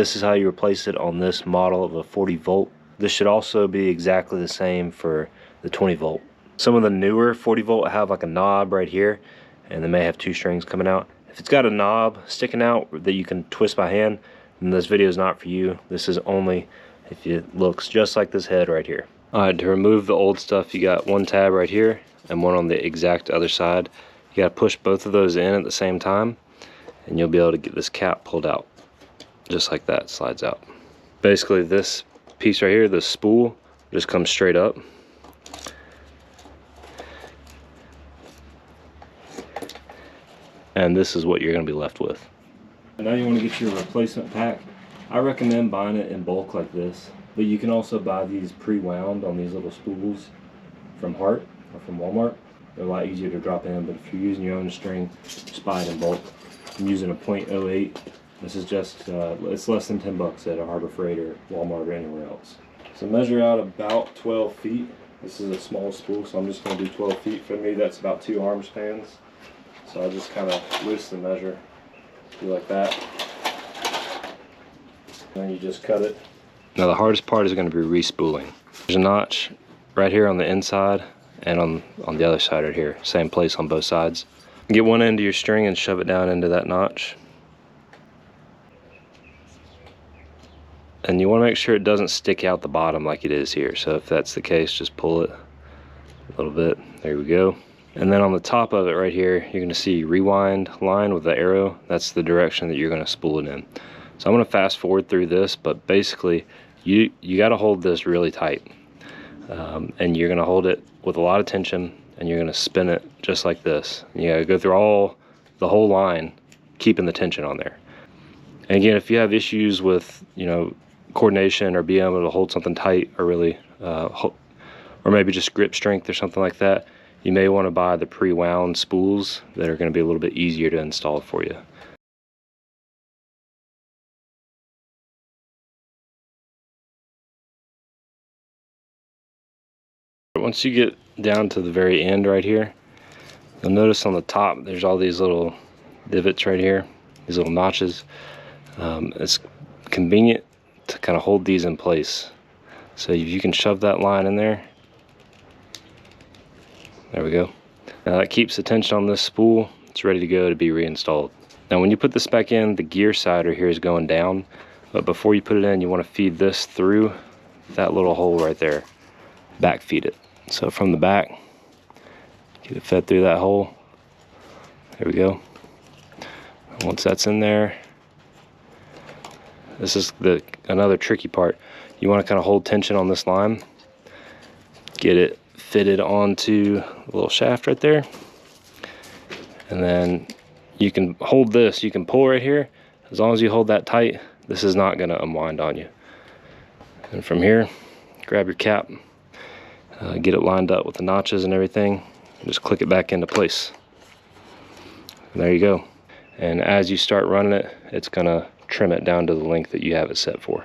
This is how you replace it on this model of a 40 volt. This should also be exactly the same for the 20 volt. Some of the newer 40 volt have like a knob right here, and they may have 2 strings coming out. If it's got a knob sticking out that you can twist by hand, then this video is not for you. This is only if it looks just like this head right here. Alright, to remove the old stuff, you got one tab right here and one on the exact other side. You gotta push both of those in at the same time, and you'll be able to get this cap pulled out. Just like that, slides out. Basically this piece right here, the spool, just comes straight up. And this is what you're gonna be left with. And now you wanna get your replacement pack. I recommend buying it in bulk like this, but you can also buy these pre-wound on these little spools from Hart or from Walmart. They're a lot easier to drop in, but if you're using your own string, just buy it in bulk. I'm using a .08. This is just, it's less than 10 bucks at a Harbor Freight or Walmart or anywhere else. So measure out about 12 feet. This is a small spool, so I'm just gonna do 12 feet. For me, that's about 2 arm spans. So I just kind of loosely measure, do like that. And then you just cut it. Now the hardest part is gonna be respooling. There's a notch right here on the inside and on the other side right here. Same place on both sides. Get one end of your string and shove it down into that notch. And you want to make sure it doesn't stick out the bottom like it is here. So if that's the case, just pull it a little bit. There we go. And then on the top of it right here, you're going to see rewind line with the arrow. That's the direction that you're going to spool it in. So I'm going to fast forward through this, but basically you got to hold this really tight. And you're going to hold it with a lot of tension, and you're going to spin it just like this. You got to go through the whole line, keeping the tension on there. And again, if you have issues with, coordination or being able to hold something tight or really, or maybe just grip strength or something like that, you may want to buy the pre-wound spools that are going to be a little bit easier to install for you. Once you get down to the very end right here, you'll notice on the top there's all these little divots right here, these little notches. It's convenient to kind of hold these in place. So if you can shove that line in there, there we go. Now that keeps the tension on this spool. It's ready to go to be reinstalled. Now when you put this back in, the gear sider here is going down, but before you put it in, you want to feed this through that little hole right there. Back feed it. So from the back, get it fed through that hole. There we go. And once that's in there, this is another tricky part. You want to kind of hold tension on this line, get it fitted onto the little shaft right there, and then you can hold this. You can pull right here. As long as you hold that tight, this is not going to unwind on you. And from here, grab your cap, get it lined up with the notches and everything, and just click it back into place. And there you go. And as you start running it, it's going to trim it down to the length that you have it set for.